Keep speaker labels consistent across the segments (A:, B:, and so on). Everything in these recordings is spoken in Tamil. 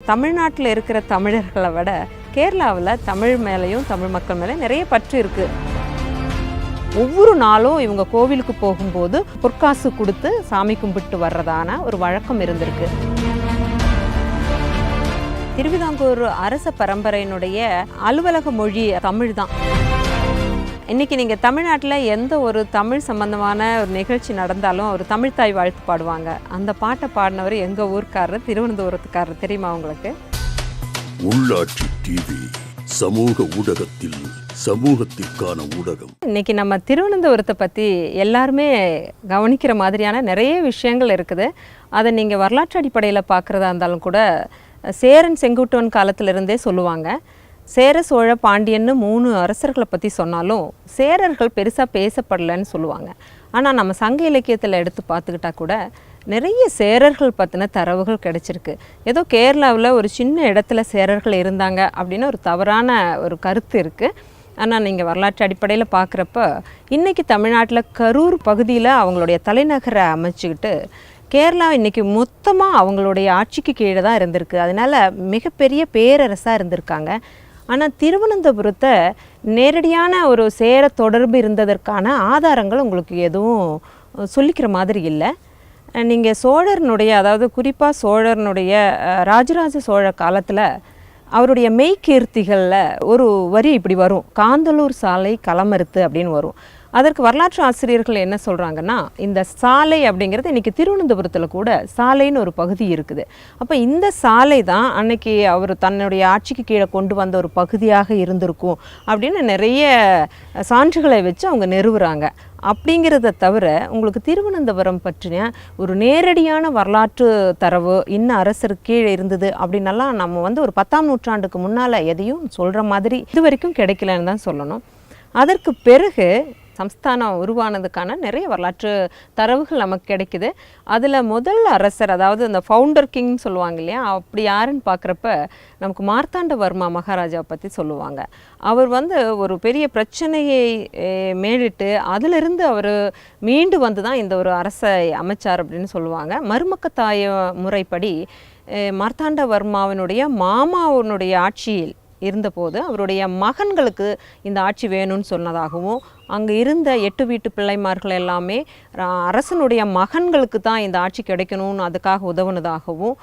A: தமிழ்நாட்டில் இருக்கிற தமிழர்களை விட கேரளாவில் தமிழ் மேலேயும் தமிழ் மக்கள் மேலே நிறைய பற்று இருக்குது. ஒவ்வொரு நாளும் இவங்க கோவிலுக்கு போகும்போது பொற்காசு கொடுத்து சாமி கும்பிட்டு வர்றதான ஒரு வழக்கம் இருந்திருக்கு. திருவிதாங்கூர் அரச பரம்பரையினுடைய அலுவலக மொழி தமிழ் தான். இன்றைக்கி நீங்கள் தமிழ்நாட்டில் எந்த ஒரு தமிழ் சம்பந்தமான ஒரு நிகழ்ச்சி நடந்தாலும் ஒரு தமிழ்த்தாய் வாழ்த்து பாடுவாங்க. அந்த பாட்டை பாடினவர் எங்கள் ஊர்க்காரர், திருவனந்தபுரத்துக்காரர். தெரியுமா உங்களுக்கு?
B: உள்ளாட்சி டிவி, சமூக ஊடகத்தில் சமூகத்திற்கான ஊடகம்.
A: இன்றைக்கி நம்ம திருவனந்தபுரத்தை பற்றி எல்லாருமே கவனிக்கிற மாதிரியான நிறைய விஷயங்கள் இருக்குது. அதை நீங்கள் வரலாற்று அடிப்படையில் பார்க்குறதா இருந்தாலும் கூட சேரன் செங்குட்டுவன் காலத்திலிருந்தே சொல்லுவாங்க. சேர சோழ பாண்டியன்னு 3 அரசர்களை பற்றி சொன்னாலும் சேரர்கள் பெருசாக பேசப்படலைன்னு சொல்லுவாங்க. ஆனால் நம்ம சங்க இலக்கியத்தில் எடுத்து பார்த்துக்கிட்டா கூட நிறைய சேரர்கள் பற்றின தரவுகள் கிடைச்சிருக்கு. ஏதோ கேரளாவில் ஒரு சின்ன இடத்துல சேரர்கள் இருந்தாங்க அப்படின்னு ஒரு தவறான ஒரு கருத்து இருக்குது. ஆனால் நீங்கள் வரலாற்று அடிப்படையில் பார்க்குறப்ப இன்றைக்கி தமிழ்நாட்டில் கரூர் பகுதியில் அவங்களுடைய தலைநகரை அமைச்சுக்கிட்டு கேரளா இன்றைக்கி மொத்தமாக அவங்களுடைய ஆட்சிக்கு கீழே தான் இருந்திருக்கு. அதனால் மிகப்பெரிய பேரரசாக இருந்திருக்காங்க. ஆனால் திருவனந்தபுரத்தை நேரடியான ஒரு சேர தொடர்பு இருந்ததற்கான ஆதாரங்கள் உங்களுக்கு எதுவும் சொல்லிக்கிற மாதிரி இல்லை. நீங்கள் சோழர்னுடைய, அதாவது குறிப்பாக சோழர்னுடைய ராஜராஜ சோழ காலத்தில் அவருடைய மெய்கீர்த்திகளில் ஒரு வரி இப்படி வரும்: காந்தலூர் சாலை களமறுத்து அப்படின்னு வரும். அதற்கு வரலாற்று ஆசிரியர்கள் என்ன சொல்கிறாங்கன்னா, இந்த சாலை அப்படிங்கிறது இன்றைக்கி திருவனந்தபுரத்தில் கூட சாலைன்னு ஒரு பகுதி இருக்குது. அப்போ இந்த சாலை தான் அன்னைக்கு அவர் தன்னுடைய ஆட்சிக்கு கீழே கொண்டு வந்த ஒரு பகுதியாக இருந்திருக்கும் அப்படின்னு நிறைய சான்றுகளை வச்சு அவங்க நிறுவுறாங்க. அப்படிங்கிறத தவிர உங்களுக்கு திருவனந்தபுரம் பற்றின ஒரு நேரடியான வரலாற்று தரவு இன்னும் அரசருக்கு கீழே இருந்தது அப்படின்னலாம் நம்ம ஒரு 10ஆம் நூற்றாண்டுக்கு முன்னால் எதையும் சொல்கிற மாதிரி இது வரைக்கும் கிடைக்கலன்னு தான் சொல்லணும். அதற்கு பிறகு சம்ஸ்தானம் உருவானதுக்கான நிறைய வரலாற்று தரவுகள் நமக்கு கிடைக்குது. அதில் முதல் அரசர், அதாவது அந்த ஃபவுண்டர் கிங் சொல்லுவாங்க இல்லையா, அப்படி யாருன்னு பார்க்குறப்ப நமக்கு மார்த்தாண்டவர்மா மகாராஜாவை பற்றி சொல்லுவாங்க. அவர் ஒரு பெரிய பிரச்சனையை மேலிட்டு அதிலிருந்து அவர் மீண்டு வந்து தான் இந்த ஒரு அரசை அமைச்சார் அப்படின்னு சொல்லுவாங்க. மருமக்கத்தாய முறைப்படி மார்த்தாண்டவர்மாவினுடைய மாமாவனுடைய ஆட்சியில் இருந்தபோது அவருடைய மகன்களுக்கு இந்த ஆட்சி வேணும்னு சொன்னதாகவும், அங்கே இருந்த 8 வீட்டு பிள்ளைமார்கள் எல்லாமே அரசனுடைய மகன்களுக்கு தான் இந்த ஆட்சி கிடைக்கணும்னு அதுக்காக உதவுனதாகவும்,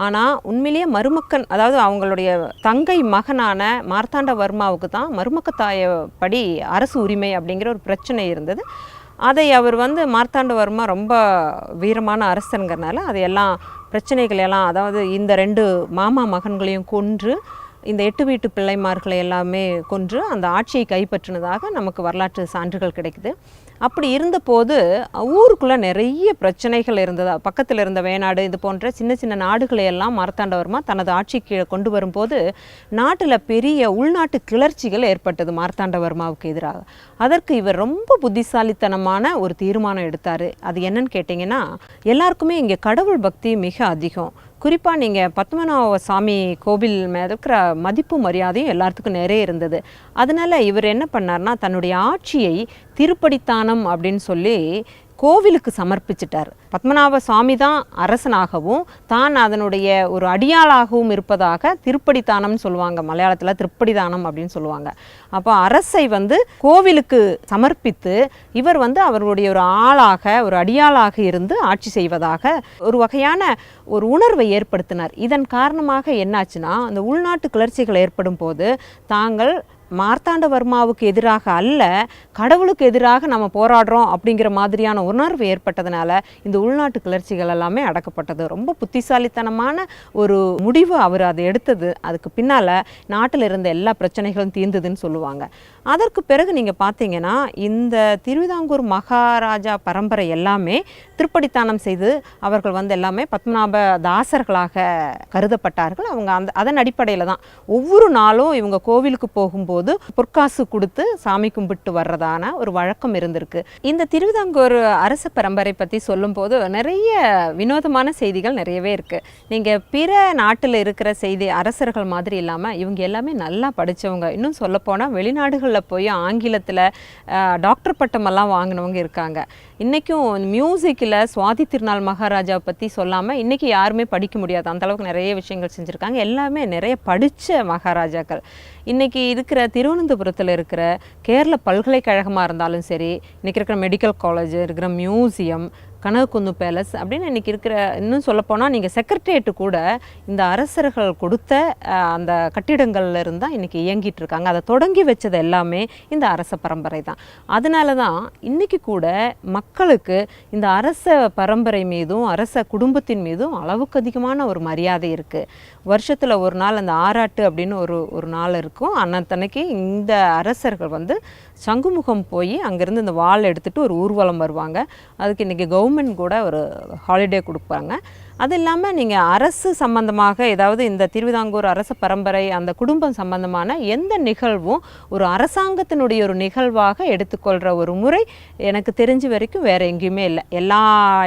A: ஆனால் உண்மையிலேயே மருமக்கன், அதாவது அவங்களுடைய தங்கை மகனான மார்த்தாண்டவர்மாவுக்கு தான் மருமக்கத்தாயப்படி அரசு உரிமை அப்படிங்கிற ஒரு பிரச்சனை இருந்தது. அதை அவர் மார்த்தாண்டவர்மா ரொம்ப வீரமான அரசனுங்கிறனால அதையெல்லாம் பிரச்சனைகளெல்லாம், அதாவது இந்த 2 மாமா மகன்களையும் கொன்று இந்த 8 வீட்டு பிள்ளைமார்களை எல்லாமே கொன்று அந்த ஆட்சியை கைப்பற்றினதாக நமக்கு வரலாற்று சான்றுகள் கிடைக்குது. அப்படி இருந்தபோது ஊருக்குள்ளே நிறைய பிரச்சனைகள் இருந்ததா. பக்கத்தில் இருந்த வேணாடு இது போன்ற சின்ன சின்ன நாடுகளை எல்லாம் மார்த்தாண்டவர்மா தனது ஆட்சி கீழே கொண்டு வரும்போது நாட்டில் பெரிய உள்நாட்டு கிளர்ச்சிகள் ஏற்பட்டது மார்த்தாண்டவர்மாவுக்கு எதிராக. அதற்கு இவர் ரொம்ப புத்திசாலித்தனமான ஒரு தீர்மானம் எடுத்தார். அது என்னன்னு கேட்டிங்கன்னா, எல்லாருக்குமே இங்கே கடவுள் பக்தி மிக அதிகம். குறிப்பாக நீங்கள் பத்மநாப சாமி கோவில் மேலே இருக்கிற மதிப்பு மரியாதையும் எல்லாத்துக்கும் நிறைய இருந்தது. அதனால் இவர் என்ன பண்ணார்னா, தன்னுடைய ஆட்சியை திருப்படித்தானம் அப்படின்னு சொல்லி கோவிலுக்கு சமர்ப்பிச்சிட்டார். பத்மநாப சுவாமி தான் அரசனாகவும் தான் அதனுடைய ஒரு அடியாளாகவும் இருப்பதாக திருப்படித்தானம்னு சொல்லுவாங்க. மலையாளத்தில் திருப்படிதானம் அப்படின்னு சொல்லுவாங்க. அப்போ அரசை கோவிலுக்கு சமர்ப்பித்து இவர் அவருடைய ஒரு ஆளாக, ஒரு அடியாளாக இருந்து ஆட்சி செய்வதாக ஒரு வகையான ஒரு உணர்வை ஏற்படுத்தினார். இதன் காரணமாக என்னாச்சுன்னா, அந்த உள்நாட்டு கிளர்ச்சிகள் ஏற்படும் போது தாங்கள் மார்த்தாண்டவர்மாவுக்கு எதிராக அல்ல, கடவுளுக்கு எதிராக நம்ம போராடுறோம் அப்படிங்கிற மாதிரியான உணர்வு ஏற்பட்டதுனால இந்த உள்நாட்டு கிளர்ச்சிகள் எல்லாமே அடக்கப்பட்டது. ரொம்ப புத்திசாலித்தனமான ஒரு முடிவு அவர் அதை எடுத்தது. அதுக்கு பின்னால் நாட்டில் இருந்த எல்லா பிரச்சனைகளும் தீர்ந்ததுன்னு சொல்லுவாங்க. அதற்கு பிறகு நீங்கள் பார்த்தீங்கன்னா, இந்த திருவிதாங்கூர் மகாராஜா பரம்பரை எல்லாமே திருப்படித்தானம் செய்து அவர்கள் எல்லாமே பத்மநாப தாசர்களாக கருதப்பட்டார்கள். அவங்க அதன் அடிப்படையில் தான் ஒவ்வொரு நாளும் இவங்க கோவிலுக்கு போகும்போது பொற்காசு கொடுத்து சாமி கும்பிட்டு வர்றதான ஒரு வழக்கம் இருந்திருக்கு. இந்த திருவிதாங்கூர் அரச பரம்பரை பற்றி சொல்லும்போது நிறைய வினோதமான செய்திகள் நிறையவே இருக்குது. நீங்கள் பிற நாட்டில் இருக்கிற அரசர்கள் மாதிரி இல்லாமல் இவங்க எல்லாமே நல்லா படித்தவங்க. இன்னும் சொல்லப்போனால் வெளிநாடுகளில் வெளிநாடுகளில் போய் ஆங்கிலத்தில் டாக்டர் பட்டமெல்லாம் வாங்கினவங்க இருக்காங்க. இன்றைக்கும் மியூசிக்கில் சுவாதி திருநாள் மகாராஜாவை பற்றி சொல்லாமல் இன்றைக்கி யாருமே படிக்க முடியாது, அந்தளவுக்கு நிறைய விஷயங்கள் செஞ்சுருக்காங்க. எல்லாமே நிறைய படித்த மகாராஜாக்கள். இன்றைக்கி இருக்கிற திருவனந்தபுரத்தில் இருக்கிற கேரள பல்கலைக்கழகமாக இருந்தாலும் சரி, இன்றைக்கி இருக்கிற மெடிக்கல் காலேஜ், இருக்கிற மியூசியம், கனகக்குந்து பேலஸ் அப்படின்னு இன்றைக்கி இருக்கிற, இன்னும் சொல்லப்போனால் நீங்கள் செக்ரட்டரியேட்டு கூட இந்த அரசர்கள் கொடுத்த அந்த கட்டிடங்கள்ல இருந்தால் இன்றைக்கி இயங்கிட்டு இருக்காங்க. அதை தொடங்கி வச்சது எல்லாமே இந்த அரச பரம்பரை தான். அதனால தான் இன்றைக்கி கூட மக்களுக்கு இந்த அரச பரம்பரை மீதும் அரச குடும்பத்தின் மீதும் அளவுக்கு அதிகமான ஒரு மரியாதை இருக்குது. வருஷத்தில் ஒரு நாள் அந்த ஆராட்டு அப்படின்னு ஒரு நாள் இருக்கும். அன்னத்தன்னைக்கு இந்த அரசர்கள் வந்து சங்குமுகம் போய் அங்கேருந்து இந்த வாள் எடுத்துகிட்டு ஒரு ஊர்வலம் வருவாங்க. அதுக்கு இன்றைக்கி கவர்மெண்ட் கூட ஒரு ஹாலிடே கொடுப்பாங்க. அது இல்லாமல் நீங்கள் அரசு சம்பந்தமாக ஏதாவது இந்த திருவிதாங்கூர் அரச பரம்பரை அந்த குடும்பம் சம்பந்தமான எந்த நிகழ்வும் ஒரு அரசாங்கத்தினுடைய ஒரு நிகழ்வாக எடுத்துக்கொள்கிற ஒரு முறை எனக்கு தெரிஞ்ச வரைக்கும் வேறு எங்கேயுமே இல்லை. எல்லா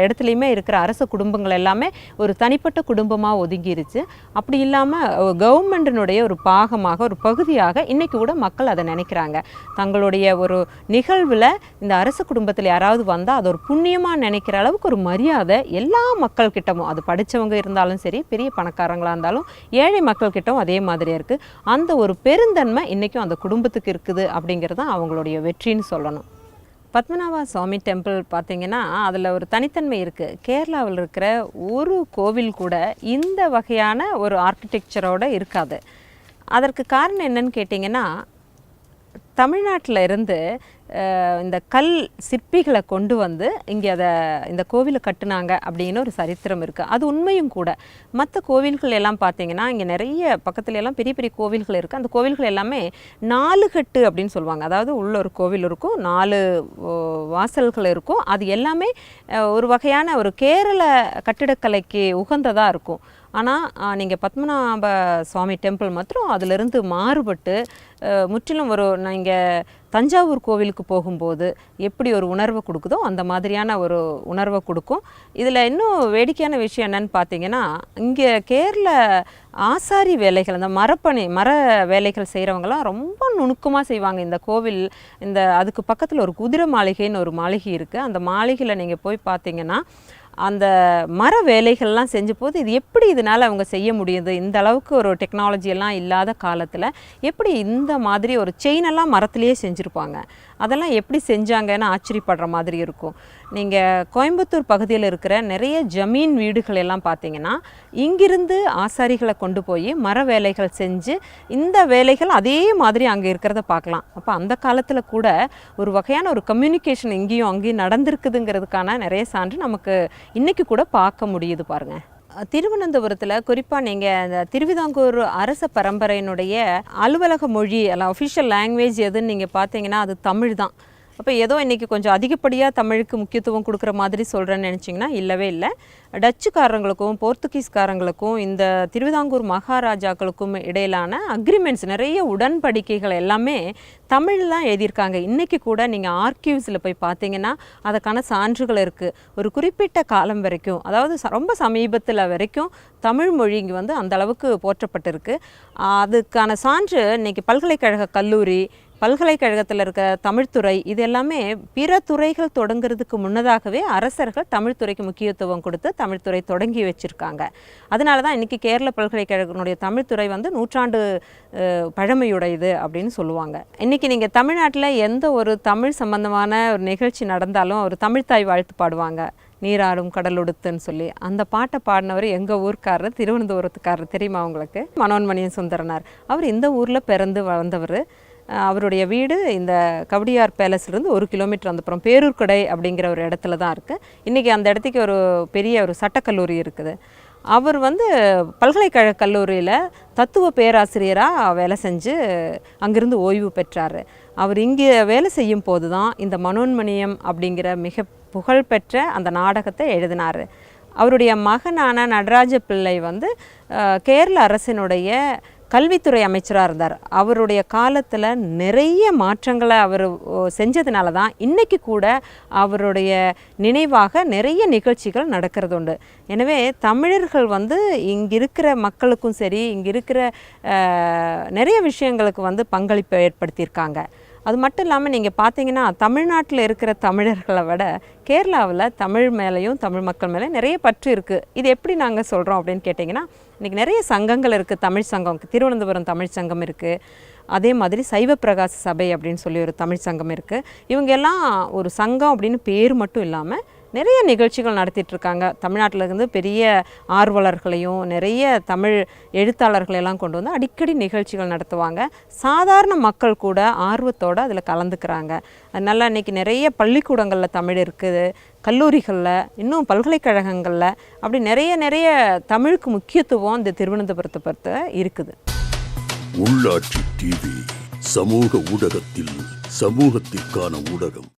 A: இடத்துலையுமே இருக்கிற அரச குடும்பங்கள் எல்லாமே ஒரு தனிப்பட்ட குடும்பமாக ஒதுங்கிருச்சு. அப்படி இல்லாமல் கவர்மெண்டினுடைய ஒரு பாகமாக ஒரு பகுதியாக இன்றைக்கி கூட மக்கள் அதை நினைக்கிறாங்க. தங்களுடைய ஒரு நிகழ்வில் இந்த அரச குடும்பத்தில் யாராவது வந்தால் அது ஒரு புண்ணியமாக நினைக்கிற அளவுக்கு ஒரு மரியாதை எல்லா மக்கள்கிட்டமும், அது படித்தவங்க இருந்தாலும் சரி, பெரிய பணக்காரங்களாக இருந்தாலும் ஏழை மக்கள்கிட்டவும் அதே மாதிரியே இருக்குது. அந்த ஒரு பெருந்தன்மை இன்றைக்கும் அந்த குடும்பத்துக்கு இருக்குது அப்படிங்கிறது தான் அவங்களுடைய வெற்றின்னு சொல்லணும். பத்மநாப சுவாமி டெம்பிள் பார்த்திங்கன்னா அதில் ஒரு தனித்தன்மை இருக்குது. கேரளாவில் இருக்கிற ஒரு கோவில் கூட இந்த வகையான ஒரு ஆர்கிடெக்சரோடு இருக்காது. அதற்கு காரணம் என்னன்னு கேட்டிங்கன்னா, தமிழ்நாட்டில் இருந்து இந்த கல் சிற்பிகளை கொண்டு வந்து இங்கே இந்த கோவிலை கட்டுனாங்க அப்படின்னு ஒரு சரித்திரம் இருக்குது. அது உண்மையும் கூட. மற்ற கோவில்கள் எல்லாம் பார்த்திங்கன்னா இங்கே நிறைய பக்கத்துல எல்லாம் பெரிய பெரிய கோவில்கள் இருக்குது. அந்த கோவில்கள் எல்லாமே 4 கட்டு அப்படின்னு சொல்லுவாங்க. அதாவது உள்ள ஒரு கோவில் இருக்கும், 4 வாசல்கள் இருக்கும். அது எல்லாமே ஒரு வகையான ஒரு கேரள கட்டிடக்கலைக்கு உகந்ததாக இருக்கும். ஆனால் நீங்கள் பத்மநாப சுவாமி டெம்பிள் மாத்திரம் அதிலிருந்து மாறுபட்டு முற்றிலும் ஒரு நீங்கள் தஞ்சாவூர் கோவிலுக்கு போகும்போது எப்படி ஒரு உணர்வை கொடுக்குதோ அந்த மாதிரியான ஒரு உணர்வை கொடுக்கும். இதில் இன்னும் வேடிக்கையான விஷயம் என்னன்னு பார்த்தீங்கன்னா, இங்கே கேரள ஆசாரி வேலைகள், அந்த மர வேலைகள் செய்கிறவங்களாம் ரொம்ப நுணுக்கமாக செய்வாங்க. இந்த கோவில் அதுக்கு பக்கத்தில் ஒரு குதிரை மாளிகைன்னு ஒரு மாளிகை இருக்குது. அந்த மாளிகையில் நீங்கள் போய் பார்த்தீங்கன்னா அந்த மர வேலைகள்லாம் செஞ்ச போது இது எப்படி இதனால் அவங்க செய்ய முடியுது, இந்த அளவுக்கு ஒரு டெக்னாலஜியெல்லாம் இல்லாத காலத்தில் எப்படி இந்த மாதிரி ஒரு செயினெல்லாம் மரத்துலேயே செஞ்சுருப்பாங்க, அதெல்லாம் எப்படி செஞ்சாங்கன்னு ஆச்சரியப்படுற மாதிரி இருக்கும். நீங்கள் கோயம்புத்தூர் பகுதியில் இருக்கிற நிறைய ஜமீன் வீடுகள் எல்லாம் பார்த்தீங்கன்னா இங்கிருந்து ஆசாரிகளை கொண்டு போய் மர வேலைகள் செஞ்சு இந்த வேலைகள் அதே மாதிரி அங்கே இருக்கிறத பார்க்கலாம். அப்போ அந்த காலத்தில் கூட ஒரு வகையான ஒரு கம்யூனிகேஷன் இங்கேயும் அங்கேயும் நடந்திருக்குதுங்கிறதுக்கான நிறைய சான்று நமக்கு இன்றைக்கி கூட பார்க்க முடியுது பாருங்கள். திருவனந்தபுரத்தில் குறிப்பாக நீங்கள் அந்த திருவிதாங்கூர் அரச பரம்பரையினுடைய அலுவலக மொழி எல்லாம் அஃபிஷியல் லாங்குவேஜ் எதுன்னு நீங்கள் பார்த்தீங்கன்னா அது தமிழ் தான். அப்போ ஏதோ இன்றைக்கி கொஞ்சம் அதிகப்படியாக தமிழுக்கு முக்கியத்துவம் கொடுக்குற மாதிரி சொல்கிறேன்னு நினச்சிங்கன்னா இல்லவே இல்லை. டச்சுக்காரங்களுக்கும் போர்த்துகீஸ்காரங்களுக்கும் இந்த திருவிதாங்கூர் மகாராஜாக்களுக்கும் இடையிலான அக்ரிமெண்ட்ஸ், நிறைய உடன்படிக்கைகள் எல்லாமே தமிழில் தான் எழுதியிருக்காங்க. இன்றைக்கி கூட நீங்கள் ஆர்கியூஸில் போய் பார்த்தீங்கன்னா அதுக்கான சான்றுகள் இருக்குது. ஒரு குறிப்பிட்ட காலம் வரைக்கும், அதாவது ரொம்ப சமீபத்தில் வரைக்கும் தமிழ் மொழி இங்கே வந்து அந்தளவுக்கு போற்றப்பட்டிருக்கு. அதுக்கான சான்று இன்றைக்கி பல்கலைக்கழக கல்லூரி, பல்கலைக்கழகத்தில் இருக்க தமிழ்துறை, இது எல்லாமே பிற துறைகள் தொடங்குறதுக்கு முன்னதாகவே அரசர்கள் தமிழ்துறைக்கு முக்கியத்துவம் கொடுத்து தமிழ்துறை தொடங்கி வச்சுருக்காங்க. அதனால தான் இன்றைக்கி கேரள பல்கலைக்கழகத்தினுடைய தமிழ்துறை வந்து 100 ஆண்டு பழமையுடையது அப்படின்னு சொல்லுவாங்க. இன்றைக்கி நீங்கள் தமிழ்நாட்டில் எந்த ஒரு தமிழ் சம்பந்தமான ஒரு நிகழ்ச்சி நடந்தாலும் ஒரு தமிழ்த்தாய் வாழ்த்து பாடுவாங்க, நீராடும் கடலொடுத்துன்னு சொல்லி. அந்த பாட்டை பாடினவர் எங்கள் ஊர்க்காரர், திருவனந்தபுரத்துக்காரர், தெரியுமா உங்களுக்கு? மனோன்மணியன் சுந்தரனார். அவர் இந்த ஊரில் பிறந்து வளர்ந்தவர். அவருடைய வீடு இந்த கவடியார் பேலஸ்லேருந்து 1 கிலோமீட்டர் அந்த அப்புறம் பேரூர் கடை அப்படிங்கிற ஒரு இடத்துல தான் இருக்குது. இன்றைக்கி அந்த இடத்துக்கு ஒரு பெரிய ஒரு சட்டக்கல்லூரி இருக்குது. அவர் வந்து பல்கலைக்கழக கல்லூரியில் தத்துவ பேராசிரியராக வேலை செஞ்சு அங்கிருந்து ஓய்வு பெற்றார். அவர் இங்கே வேலை செய்யும் போது தான் இந்த மனோன்மணியம் அப்படிங்கிற மிக புகழ்பெற்ற அந்த நாடகத்தை எழுதினார். அவருடைய மகனான நடராஜ பிள்ளை வந்து கேரள அரசினுடைய கல்வித்துறை அமைச்சராக இருந்தார். அவருடைய காலத்தில் நிறைய மாற்றங்களை அவர் செஞ்சதுனால தான் இன்றைக்கி கூட அவருடைய நினைவாக நிறைய நிகழ்ச்சிகள் நடக்கிறது உண்டு. எனவே தமிழர்கள் வந்து இங்கே இருக்கிற மக்களுக்கும் சரி, இங்கே இருக்கிற நிறைய விஷயங்களுக்கு வந்து பங்களிப்பை ஏற்படுத்தியிருக்காங்க. அது மட்டும் இல்லாமல் நீங்கள் பார்த்தீங்கன்னா தமிழ்நாட்டில் இருக்கிற தமிழர்களை விட கேரளாவில் தமிழ் மேலேயும் தமிழ் மக்கள் மேலே நிறைய பற்று இருக்குது. இது எப்படி நாங்கள் சொல்கிறோம் அப்படின்னு கேட்டிங்கன்னா, இன்றைக்கி நிறைய சங்கங்கள் இருக்குது. தமிழ் சங்கம், திருவனந்தபுரம் தமிழ் சங்கம் இருக்குது. அதே மாதிரி சைவ பிரகாச சபை அப்படின்னு சொல்லி ஒரு தமிழ் சங்கம் இருக்குது. இவங்க எல்லாம் ஒரு சங்கம் அப்படின்னு பேர் மட்டும் இல்லாமல் நிறைய நிகழ்ச்சிகள் நடத்திட்டுருக்காங்க. தமிழ்நாட்டில் இருந்து பெரிய ஆர்வலர்களையும் நிறைய தமிழ் எழுத்தாளர்களையெல்லாம் கொண்டு வந்து அடிக்கடி நிகழ்ச்சிகள் நடத்துவாங்க. சாதாரண மக்கள் கூட ஆர்வத்தோடு அதில் கலந்துக்கிறாங்க. அதனால் இன்றைக்கி நிறைய பள்ளிக்கூடங்களில் தமிழ் இருக்குது, கல்லூரிகளில், இன்னும் பல்கலைக்கழகங்களில், அப்படி நிறைய தமிழுக்கு முக்கியத்துவம் இந்த திருவனந்தபுரத்தை பொறுத்த இருக்குது.
B: உள்ளாட்சி டிவி சமூக ஊடகத்தில் சமூகத்திற்கான ஊடகம்.